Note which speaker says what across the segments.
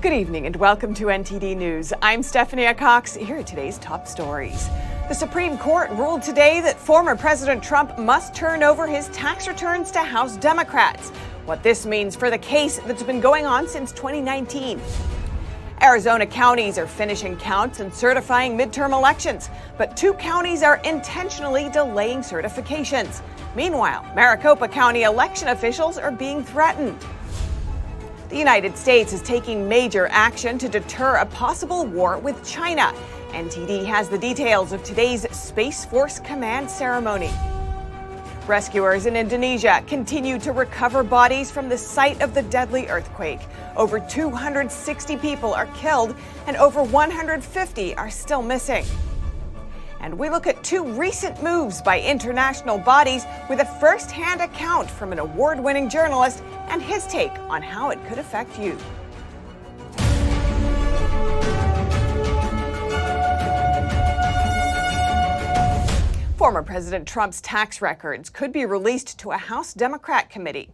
Speaker 1: Good evening and welcome to NTD News. I'm Stephanie Cox. Here are today's top stories. The Supreme Court ruled today that former President Trump must turn over his tax returns to House Democrats. What this means for the case that's been going on since 2019. Arizona counties are finishing counts and certifying midterm elections, but 2 counties are intentionally delaying certifications. Meanwhile, Maricopa County election officials are being threatened. The United States is taking major action to deter a possible war with China. NTD has the details of today's Space Force Command ceremony. Rescuers in Indonesia continue to recover bodies from the site of the deadly earthquake. Over 260 people are killed and over 150 are still missing. And we look at 2 recent moves by international bodies with a first-hand account from an award-winning journalist and his take on how it could affect you. Former President Trump's tax records could be released to a House Democrat committee.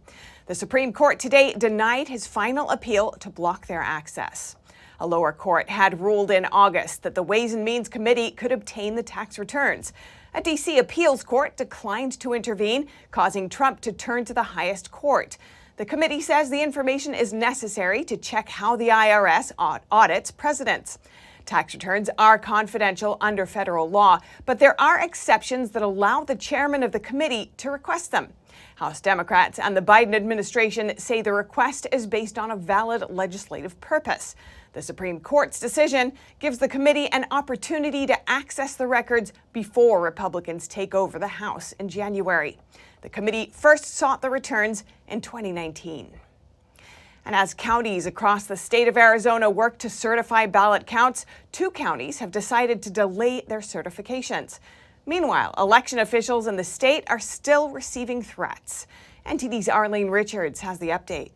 Speaker 1: The Supreme Court today denied his final appeal to block their access. A lower court had ruled in August that the Ways and Means Committee could obtain the tax returns. A D.C. appeals court declined to intervene, causing Trump to turn to the highest court. The committee says the information is necessary to check how the IRS audits presidents. Tax returns are confidential under federal law, but there are exceptions that allow the chairman of the committee to request them. House Democrats and the Biden administration say the request is based on a valid legislative purpose. The Supreme Court's decision gives the committee an opportunity to access the records before Republicans take over the House in January. The committee first sought the returns in 2019. And as counties across the state of Arizona work to certify ballot counts, 2 counties have decided to delay their certifications. Meanwhile, election officials in the state are still receiving threats. NTD's Arlene Richards has the update.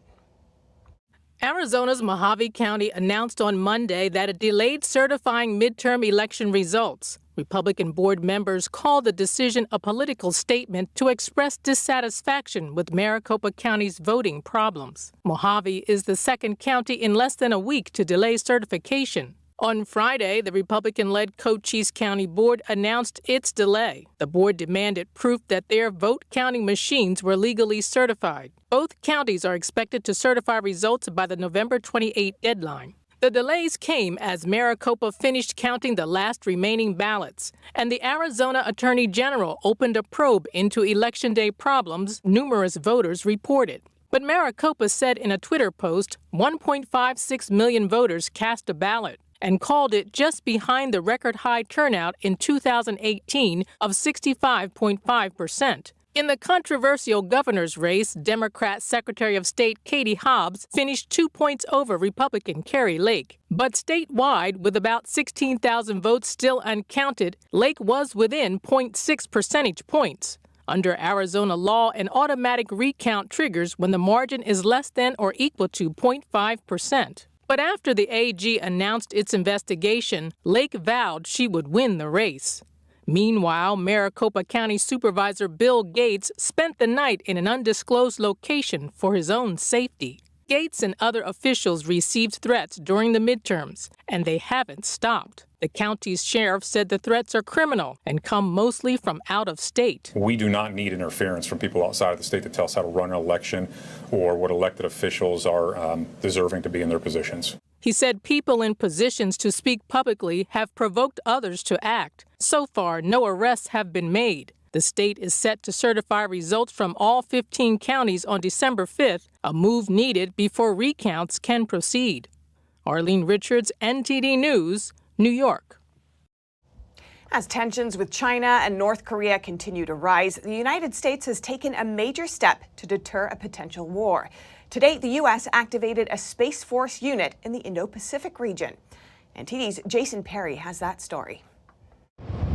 Speaker 2: Arizona's Mojave County announced on Monday that it delayed certifying midterm election results. Republican board members called the decision a political statement to express dissatisfaction with Maricopa County's voting problems. Mojave is the second county in less than a week to delay certification. On Friday, the Republican-led Cochise County Board announced its delay. The board demanded proof that their vote-counting machines were legally certified. Both counties are expected to certify results by the November 28 deadline. The delays came as Maricopa finished counting the last remaining ballots, and the Arizona Attorney General opened a probe into Election Day problems numerous voters reported. But Maricopa said in a Twitter post 1.56 million voters cast a ballot, and called it just behind the record-high turnout in 2018 of 65.5%. In the controversial governor's race, Democrat Secretary of State Katie Hobbs finished 2 points over Republican Kari Lake. But statewide, with about 16,000 votes still uncounted, Lake was within 0.6 percentage points. Under Arizona law, an automatic recount triggers when the margin is less than or equal to 0.5%. But after the AG announced its investigation, Lake vowed she would win the race. Meanwhile, Maricopa County Supervisor Bill Gates spent the night in an undisclosed location for his own safety. Gates and other officials received threats during the midterms, and they haven't stopped. The county's sheriff said the threats are criminal and come mostly from out of state.
Speaker 3: We do not need interference from people outside of the state to tell us how to run an election or what elected officials are deserving to be in their positions.
Speaker 2: He said people in positions to speak publicly have provoked others to act. So far, no arrests have been made. The state is set to certify results from all 15 counties on December 5th, a move needed before recounts can proceed. Arlene Richards, NTD News, New York.
Speaker 1: As tensions with China and North Korea continue to rise, the United States has taken a major step to deter a potential war. Today, the U.S. activated a Space Force unit in the Indo-Pacific region. NTD's Jason Perry has that story.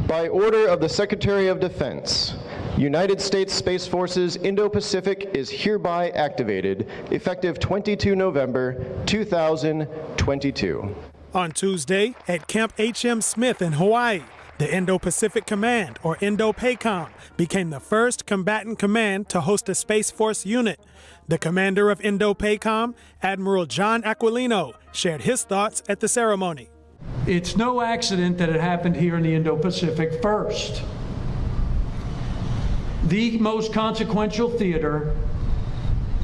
Speaker 4: By order of the Secretary of Defense, United States Space Force's Indo-Pacific is hereby activated, effective 22 November 2022.
Speaker 5: On Tuesday, at Camp H.M. Smith in Hawaii, The Indo-Pacific Command, or Indo-PACOM, became the first combatant command to host a Space Force unit. The commander of Indo-PACOM, Admiral John Aquilino, shared his thoughts at the ceremony.
Speaker 6: It's no accident that it happened here in the Indo-Pacific first. The most consequential theater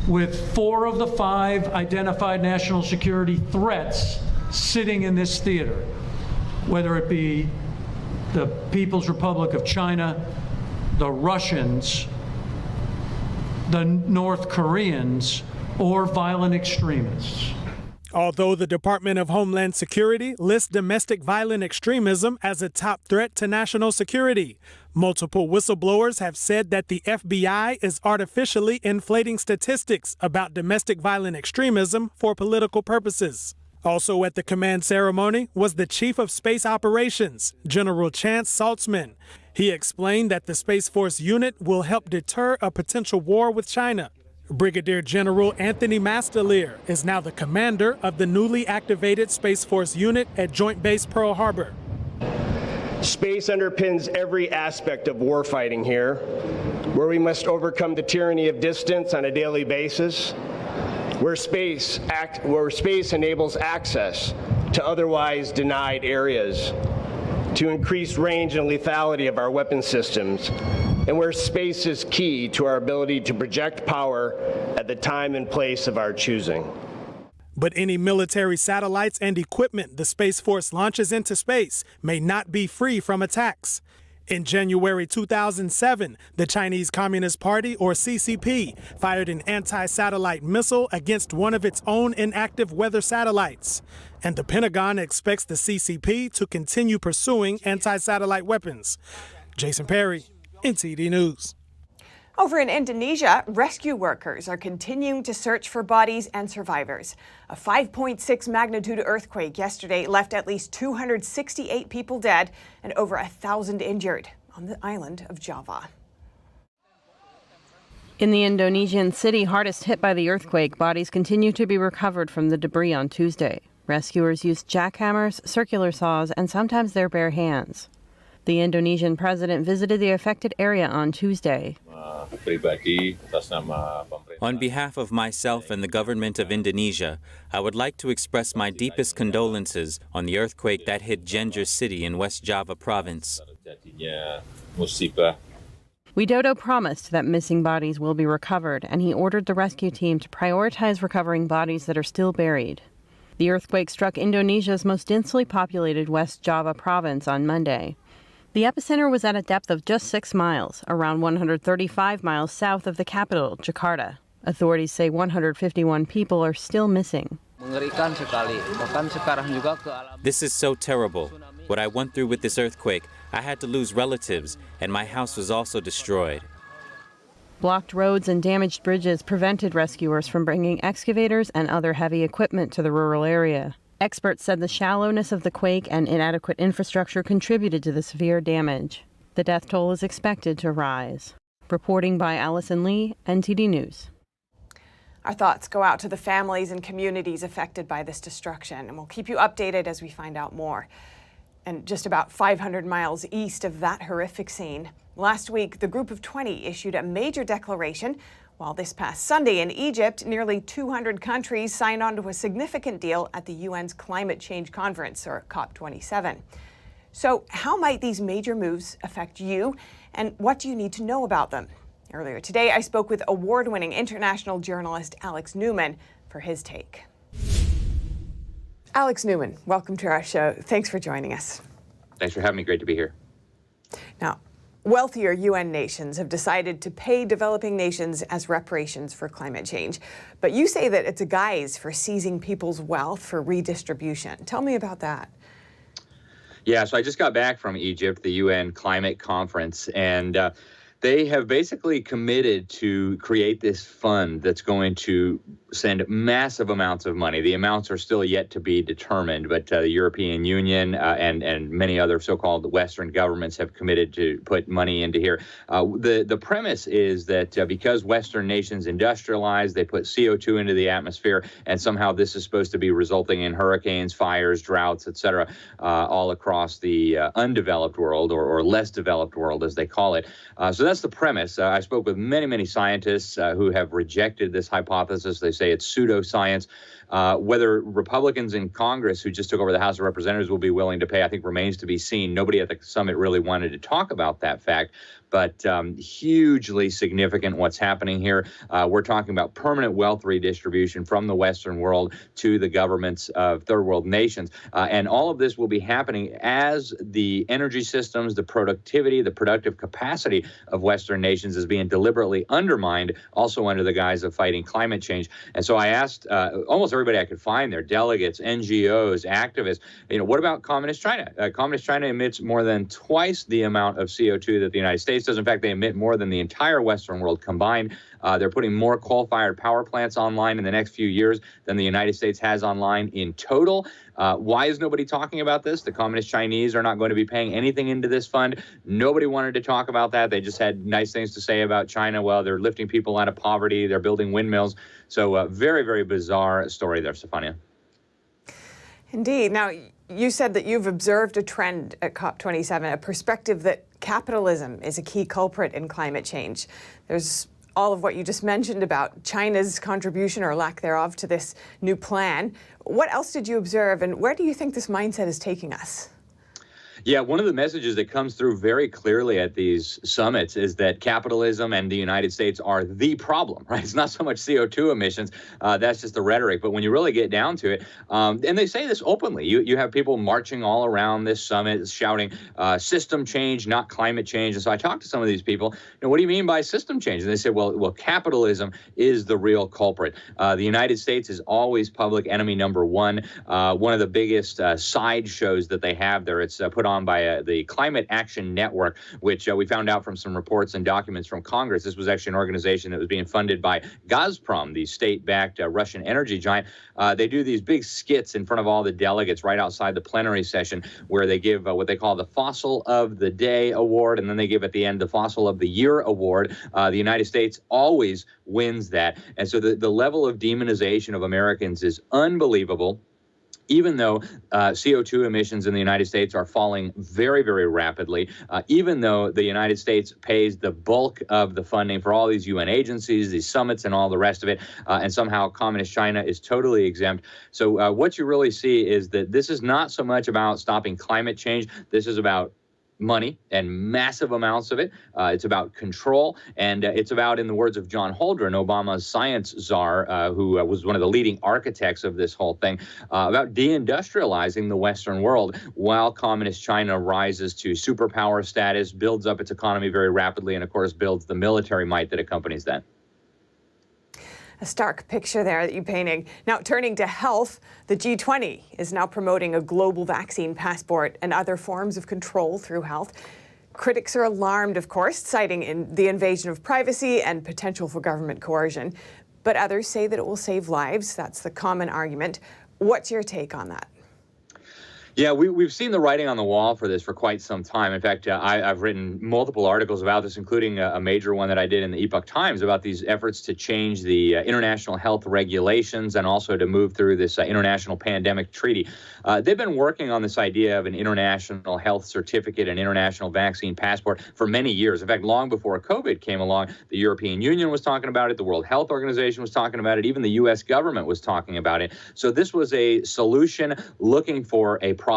Speaker 6: with 4 of the 5 identified national security threats sitting in this theater, whether it be the People's Republic of China, the Russians, the North Koreans, or violent extremists.
Speaker 5: Although the Department of Homeland Security lists domestic violent extremism as a top threat to national security, multiple whistleblowers have said that the FBI is artificially inflating statistics about domestic violent extremism for political purposes. Also at the command ceremony was the Chief of Space Operations, General Chance Saltzman. He explained that the Space Force unit will help deter a potential war with China. Brigadier General Anthony Mastelier is now the commander of the newly activated Space Force unit at Joint Base Pearl Harbor.
Speaker 7: Space underpins every aspect of warfighting here, where we must overcome the tyranny of distance on a daily basis, where space enables access to otherwise denied areas, to increase range and lethality of our weapon systems, and where space is key to our ability to project power at the time and place of our choosing.
Speaker 5: But any military satellites and equipment the Space Force launches into space may not be free from attacks. In January 2007, the Chinese Communist Party, or CCP, fired an anti-satellite missile against one of its own inactive weather satellites. And the Pentagon expects the CCP to continue pursuing anti-satellite weapons. Jason Perry, NTD News.
Speaker 1: Over in Indonesia, rescue workers are continuing to search for bodies and survivors. A 5.6 magnitude earthquake yesterday left at least 268 people dead and over 1,000 injured on the island of Java.
Speaker 8: In the Indonesian city hardest hit by the earthquake, bodies continue to be recovered from the debris on Tuesday. Rescuers used jackhammers, circular saws, and sometimes their bare hands. The Indonesian president visited the affected area on Tuesday.
Speaker 9: On behalf of myself and the government of Indonesia, I would like to express my deepest condolences on the earthquake that hit Ginger City in West Java province.
Speaker 8: Widodo promised that missing bodies will be recovered, and he ordered the rescue team to prioritize recovering bodies that are still buried. The earthquake struck Indonesia's most densely populated West Java province on Monday. The epicenter was at a depth of just 6 miles, around 135 miles south of the capital, Jakarta. Authorities say 151 people are still missing.
Speaker 9: This is so terrible. What I went through with this earthquake, I had to lose relatives, and my house was also destroyed.
Speaker 8: Blocked roads and damaged bridges prevented rescuers from bringing excavators and other heavy equipment to the rural area. Experts said the shallowness of the quake and inadequate infrastructure contributed to the severe damage. The death toll is expected to rise. Reporting by Allison Lee, NTD News.
Speaker 1: Our thoughts go out to the families and communities affected by this destruction, and we'll keep you updated as we find out more. And just about 500 miles east of that horrific scene, last week, the Group of 20 issued a major declaration, while this past Sunday in Egypt, nearly 200 countries signed on to a significant deal at the UN's Climate Change Conference, or COP27. So how might these major moves affect you, and what do you need to know about them? Earlier today, I spoke with award-winning international journalist Alex Newman for his take. Alex Newman, welcome to our show. Thanks for joining us.
Speaker 10: Thanks for having me. Great to be here.
Speaker 1: Now, wealthier UN nations have decided to pay developing nations as reparations for climate change. But you say that it's a guise for seizing people's wealth for redistribution. Tell me about that. Yeah, so I just got back from Egypt, the UN Climate Conference, and
Speaker 10: They have basically committed to create this fund that's going to send massive amounts of money. The amounts are still yet to be determined, but the European Union and many other so-called Western governments have committed to put money into here. The premise is that because Western nations industrialize, they put CO2 into the atmosphere, and somehow this is supposed to be resulting in hurricanes, fires, droughts, etc., all across the undeveloped world or less developed world, as they call it. So that's the premise. I spoke with many scientists who have rejected this hypothesis. They say it's pseudoscience. Whether Republicans in Congress who just took over the House of Representatives will be willing to pay, I think, remains to be seen. Nobody at the summit really wanted to talk about that fact, but hugely significant what's happening here. We're talking about permanent wealth redistribution from the Western world to the governments of third world nations. And all of this will be happening as the energy systems, the productivity, the productive capacity of Western nations is being deliberately undermined, also under the guise of fighting climate change. And so I asked almost everybody I could find there, delegates, NGOs, activists, what about Communist China? Communist China emits more than twice the amount of CO2 that the United States does. In fact, they emit more than the entire Western world combined. They're putting more coal-fired power plants online in the next few years than the United States has online in total. Why is nobody talking about this? The Communist Chinese are not going to be paying anything into this fund. Nobody wanted to talk about that. They just had nice things to say about China. Well, they're lifting people out of poverty. They're building windmills. So very bizarre story there, Stefania.
Speaker 1: Indeed. Now, you said that you've observed a trend at COP27, a perspective that capitalism is a key culprit in climate change. There's all of what you just mentioned about China's contribution or lack thereof to this new plan. What else did you observe, and where do you think this mindset is taking us?
Speaker 10: Yeah, one of the messages that comes through very clearly at these summits is that capitalism and the United States are the problem, right? It's not so much CO2 emissions. That's just the rhetoric. But when you really get down to it, and they say this openly, you have people marching all around this summit shouting system change, not climate change. And so I talked to some of these people, what do you mean by system change? And they said, well, capitalism is the real culprit. The United States is always public enemy number one. One of the biggest sideshows that they have there, it's put on by the Climate Action Network, which we found out from some reports and documents from Congress. This was actually an organization that was being funded by Gazprom, the state-backed Russian energy giant. They do these big skits in front of all the delegates right outside the plenary session where they give what they call the Fossil of the Day Award, and then they give at the end the Fossil of the Year Award. The United States always wins that. And so the level of demonization of Americans is unbelievable. Even though CO2 emissions in the United States are falling very rapidly, even though the United States pays the bulk of the funding for all these UN agencies, these summits, and all the rest of it, and somehow Communist China is totally exempt. So what you really see is that this is not so much about stopping climate change. This is about money and massive amounts of it. It's about control, and it's about, in the words of John Holdren, Obama's science czar, who was one of the leading architects of this whole thing, about deindustrializing the Western world while Communist China rises to superpower status, builds up its economy very rapidly, and of course builds the military might that accompanies that.
Speaker 1: A stark picture there that you're painting. Now, turning to health, the G20 is now promoting a global vaccine passport and other forms of control through health. Critics are alarmed, of course, citing the invasion of privacy and potential for government coercion. But others say that it will save lives. That's the common argument. What's your take on that?
Speaker 10: Yeah, we've seen the writing on the wall for this for quite some time. In fact, I've written multiple articles about this, including a major one that I did in the Epoch Times about these efforts to change the international health regulations and also to move through this international pandemic treaty. They've been working on this idea of an international health certificate, an international vaccine passport for many years. In fact, long before COVID came along, the European Union was talking about it, the World Health Organization was talking about it, even the U.S. government was talking about it. So this was a solution looking for a problem.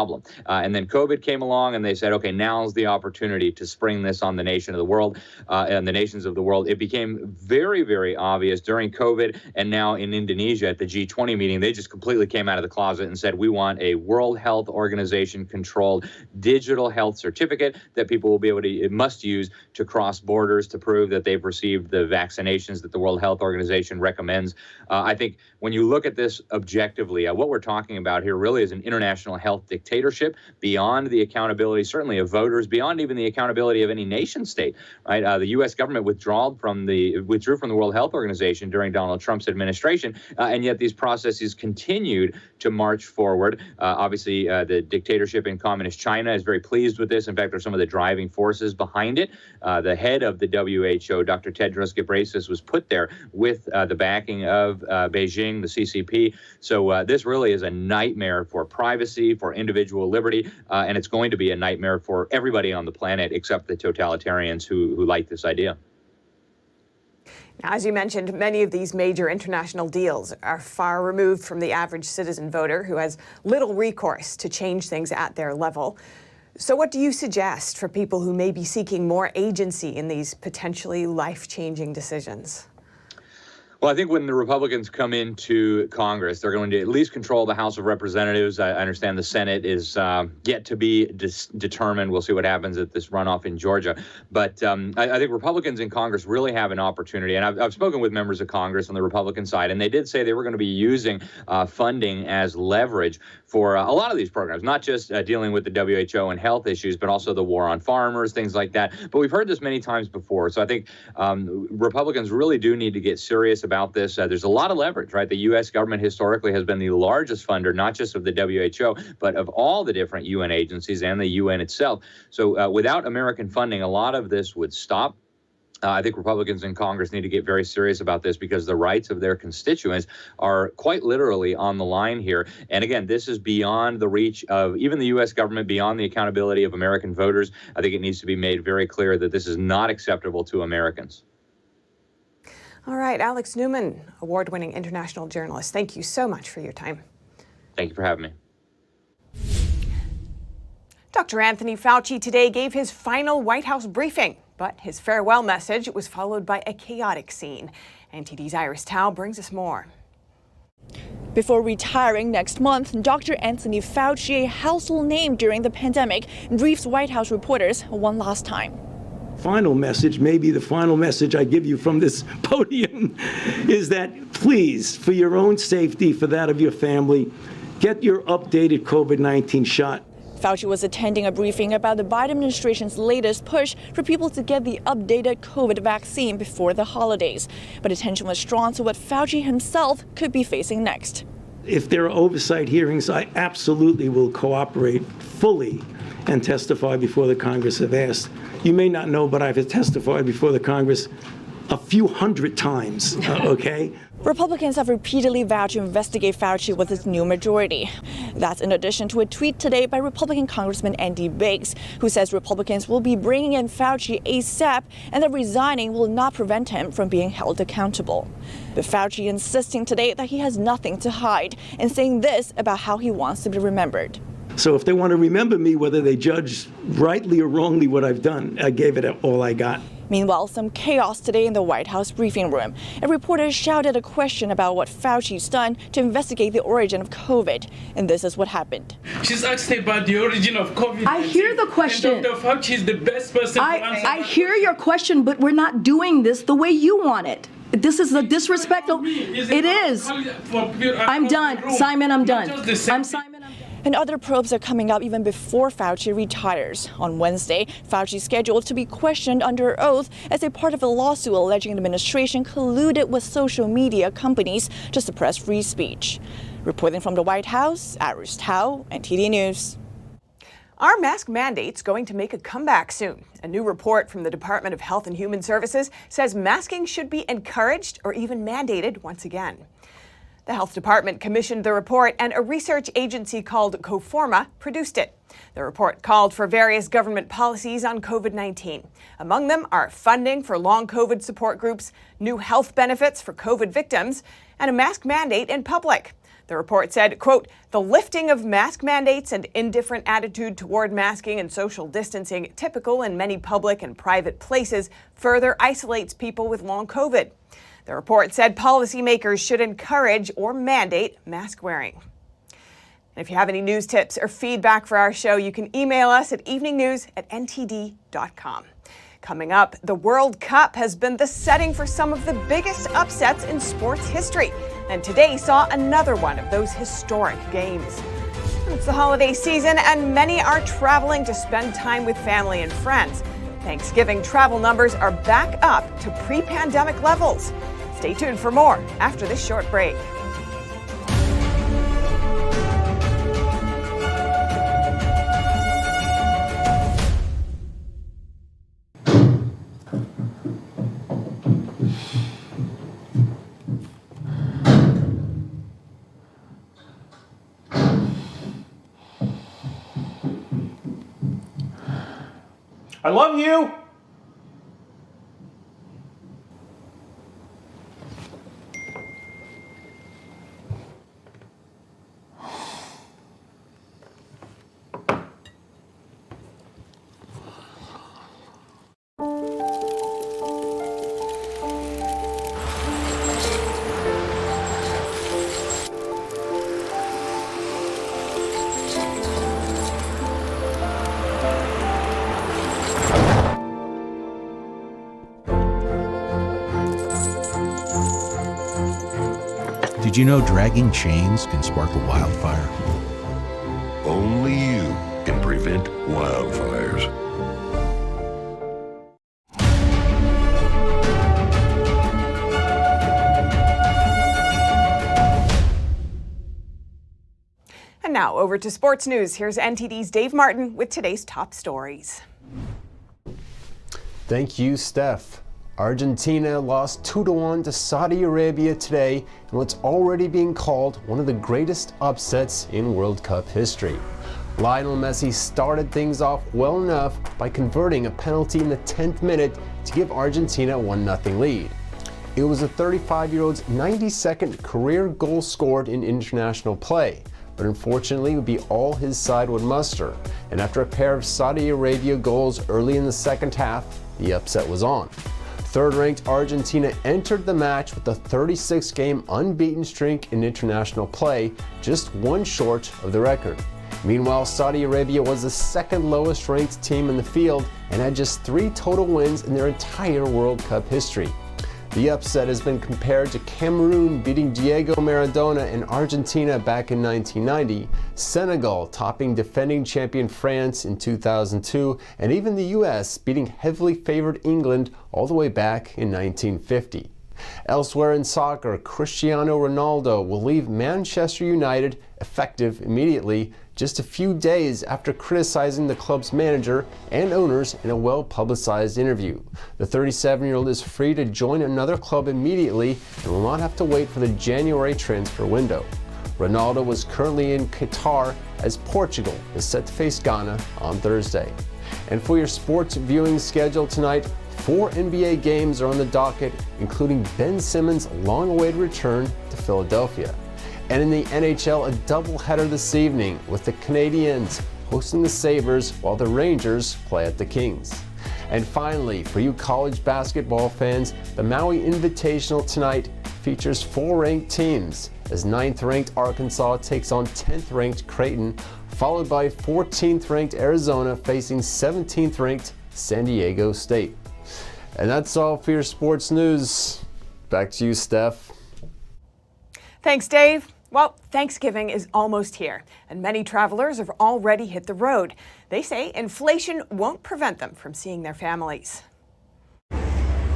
Speaker 10: And then COVID came along and they said, okay, now's the opportunity to spring this on the nation of the world and the nations of the world. It became very obvious during COVID and now in Indonesia at the G20 meeting. They just completely came out of the closet and said, we want a World Health Organization controlled digital health certificate that people will be able to, must use to cross borders to prove that they've received the vaccinations that the World Health Organization recommends. I think when you look at this objectively, what we're talking about here really is an international health dictatorship. dictatorship, beyond the accountability, certainly of voters, beyond even the accountability of any nation state, right? The U.S. government withdrew from the World Health Organization during Donald Trump's administration, and yet these processes continued to march forward. Obviously, the dictatorship in communist China is very pleased with this. In fact, they're some of the driving forces behind it. The head of the WHO, Dr. Tedros Ghebreyesus, was put there with the backing of Beijing, the CCP. So this really is a nightmare for privacy, for individual liberty, and it's going to be a nightmare for everybody on the planet except the totalitarians who like this idea.
Speaker 1: Now, as you mentioned, many of these major international deals are far removed from the average citizen voter who has little recourse to change things at their level. So what do you suggest for people who may be seeking more agency in these potentially life-changing decisions?
Speaker 10: Well, I think when the Republicans come into Congress, they're going to at least control the House of Representatives. I understand the Senate is yet to be determined. We'll see what happens at this runoff in Georgia. But I think Republicans in Congress really have an opportunity. And I've spoken with members of Congress on the Republican side, and they did say they were going to be using funding as leverage for a lot of these programs, not just dealing with the WHO and health issues, but also the war on farmers, things like that. But we've heard this many times before. So I think Republicans really do need to get serious about this. There's a lot of leverage, right? The U.S. government historically has been the largest funder, not just of the WHO, but of all the different UN agencies and the UN itself. So without American funding, a lot of this would stop. I think Republicans in Congress need to get very serious about this because the rights of their constituents are quite literally on the line here. And again, this is beyond the reach of even the U.S. government, beyond the accountability of American voters. I think it needs to be made very clear that this is not acceptable to Americans.
Speaker 1: All right, Alex Newman, award-winning international journalist, thank you so much for your time.
Speaker 10: Thank you for having me.
Speaker 1: Dr. Anthony Fauci today gave his final White House briefing, but his farewell message was followed by a chaotic scene. NTD's Iris Tao brings us more.
Speaker 11: Before retiring next month, Dr. Anthony Fauci, a household name during the pandemic, briefs White House reporters one last time.
Speaker 12: Final message, maybe the final message I give you from this podium, is that please, for your own safety, for that of your family, get your updated COVID-19 shot.
Speaker 11: Fauci was attending a briefing about the Biden administration's latest push for people to get the updated COVID vaccine before the holidays. But attention was drawn to what Fauci himself could be facing next.
Speaker 12: If there are oversight hearings, I absolutely will cooperate fully and testify before the Congress if asked. You may not know, but I've testified before the Congress a few hundred times, okay?
Speaker 11: Republicans have repeatedly vowed to investigate Fauci with his new majority. That's in addition to a tweet today by Republican Congressman Andy Biggs, who says Republicans will be bringing in Fauci ASAP and that resigning will not prevent him from being held accountable. But Fauci insisting today that he has nothing to hide and saying this about how he wants to be remembered.
Speaker 12: So if they want to remember me, whether they judge rightly or wrongly what I've done, I gave it all I got.
Speaker 11: Meanwhile, some chaos today in the White House briefing room. A reporter shouted a question about what Fauci's done to investigate the origin of COVID. And this is what happened.
Speaker 13: She's asked about the origin of COVID.
Speaker 14: I hear the question.
Speaker 13: And Dr. Fauci is the best person to answer.
Speaker 14: I hear your question, but we're not doing this the way you want it. This is a disrespectful. It is. I'm done. Simon, I'm done. I'm Simon.
Speaker 11: And other probes are coming up even before Fauci retires. On Wednesday, Fauci is scheduled to be questioned under oath as a part of a lawsuit alleging the administration colluded with social media companies to suppress free speech. Reporting from the White House, Iris Tao, NTD News.
Speaker 1: Are mask mandates going to make a comeback soon? A new report from the Department of Health and Human Services says masking should be encouraged or even mandated once again. The Health Department commissioned the report, and a research agency called Coforma produced it. The report called for various government policies on COVID-19. Among them are funding for long COVID support groups, new health benefits for COVID victims, and a mask mandate in public. The report said, quote, "The lifting of mask mandates and indifferent attitude toward masking and social distancing typical in many public and private places further isolates people with long COVID." The report said policymakers should encourage or mandate mask wearing. And if you have any news tips or feedback for our show, you can email us at eveningnews@ntd.com. Coming up, the World Cup has been the setting for some of the biggest upsets in sports history, and today saw another one of those historic games. It's the holiday season, and many are traveling to spend time with family and friends. Thanksgiving travel numbers are back up to pre-pandemic levels. Stay tuned for more after this short break.
Speaker 15: I love you!
Speaker 16: Did you know dragging chains can spark a wildfire?
Speaker 17: Only you can prevent wildfires.
Speaker 1: And now over to sports news. Here's NTD's Dave Martin with today's top stories.
Speaker 18: Thank you, Steph. Argentina lost 2-1 to Saudi Arabia today in what's already being called one of the greatest upsets in World Cup history. Lionel Messi started things off well enough by converting a penalty in the 10th minute to give Argentina a 1-0 lead. It was the 35-year-old's 92nd career goal scored in international play, but unfortunately it would be all his side would muster. And after a pair of Saudi Arabia goals early in the second half, the upset was on. Third-ranked Argentina entered the match with a 36-game unbeaten streak in international play, just one short of the record. Meanwhile, Saudi Arabia was the second lowest ranked team in the field and had just 3 total wins in their entire World Cup history. The upset has been compared to Cameroon beating Diego Maradona and Argentina back in 1990, Senegal topping defending champion France in 2002, and even the US beating heavily favored England all the way back in 1950. Elsewhere in soccer, Cristiano Ronaldo will leave Manchester United effective immediately, just a few days after criticizing the club's manager and owners in a well-publicized interview. The 37-year-old is free to join another club immediately and will not have to wait for the January transfer window. Ronaldo was currently in Qatar as Portugal is set to face Ghana on Thursday. And for your sports viewing schedule tonight, 4 NBA games are on the docket, including Ben Simmons' long-awaited return to Philadelphia. And in the NHL, a doubleheader this evening with the Canadiens hosting the Sabres while the Rangers play at the Kings. And finally, for you college basketball fans, the Maui Invitational tonight features 4 ranked teams as 9th-ranked Arkansas takes on 10th-ranked Creighton, followed by 14th-ranked Arizona facing 17th-ranked San Diego State. And that's all for your sports news. Back to you, Steph.
Speaker 1: Thanks, Dave. Well, Thanksgiving is almost here, and many travelers have already hit the road. They say inflation won't prevent them from seeing their families.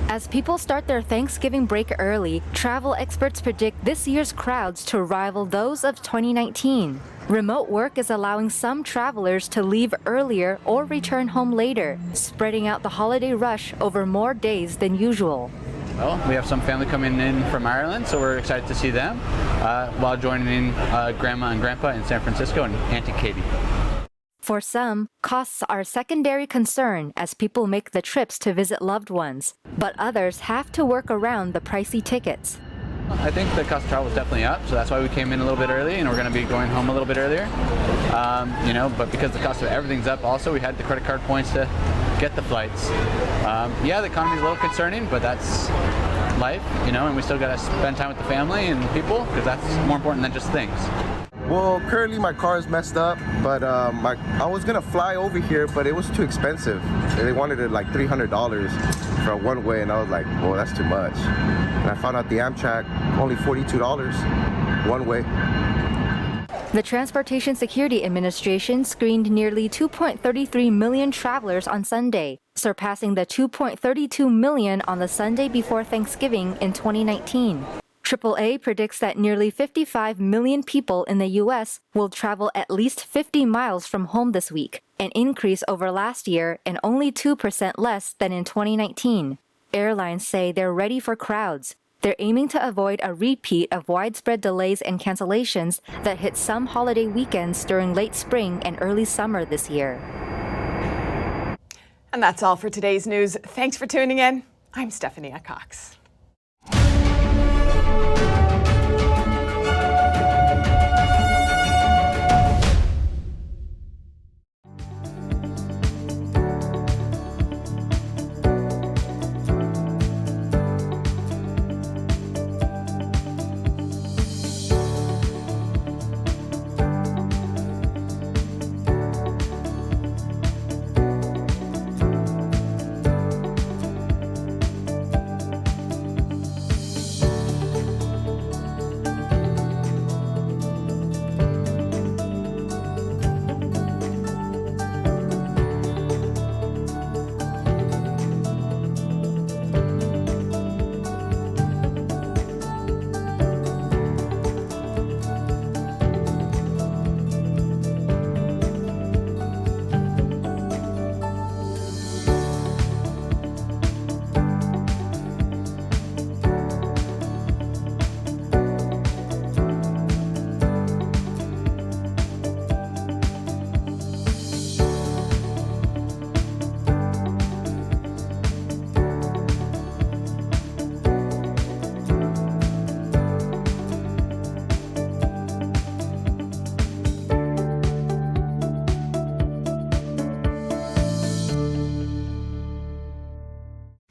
Speaker 19: As people start their Thanksgiving break early, travel experts predict this year's crowds to rival those of 2019. Remote work is allowing some travelers to leave earlier or return home later, spreading out the holiday rush over more days than usual.
Speaker 20: Well, we have some family coming in from Ireland, so we're excited to see them, while joining in Grandma and Grandpa in San Francisco and Auntie Katie.
Speaker 19: For some, costs are a secondary concern as people make the trips to visit loved ones, but others have to work around the pricey tickets.
Speaker 20: I think the cost of travel is definitely up, so that's why we came in a little bit early, and we're going to be going home a little bit earlier. But because the cost of everything's up, also we had the credit card points to get the flights. Yeah, the economy's a little concerning, but that's life, and we still got to spend time with the family and people, because that's more important than just things.
Speaker 21: Well, currently my car is messed up, but I was gonna fly over here, but it was too expensive. They wanted it like $300 for a one-way, and I was like, well, that's too much. And I found out the Amtrak only $42 one way.
Speaker 19: The Transportation Security Administration screened nearly 2.33 million travelers on Sunday, surpassing the 2.32 million on the Sunday before Thanksgiving in 2019. AAA predicts that nearly 55 million people in the U.S. will travel at least 50 miles from home this week, an increase over last year and only 2% less than in 2019. Airlines say they're ready for crowds. They're aiming to avoid a repeat of widespread delays and cancellations that hit some holiday weekends during late spring and early summer this year.
Speaker 1: And that's all for today's news. Thanks for tuning in. I'm Stephanie Cox.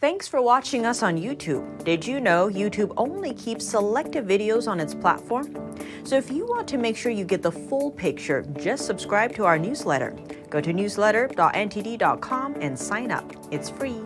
Speaker 3: Thanks for watching us on YouTube. Did you know YouTube only keeps selective videos on its platform? So if you want to make sure you get the full picture, just subscribe to our newsletter. Go to newsletter.ntd.com and sign up. It's free.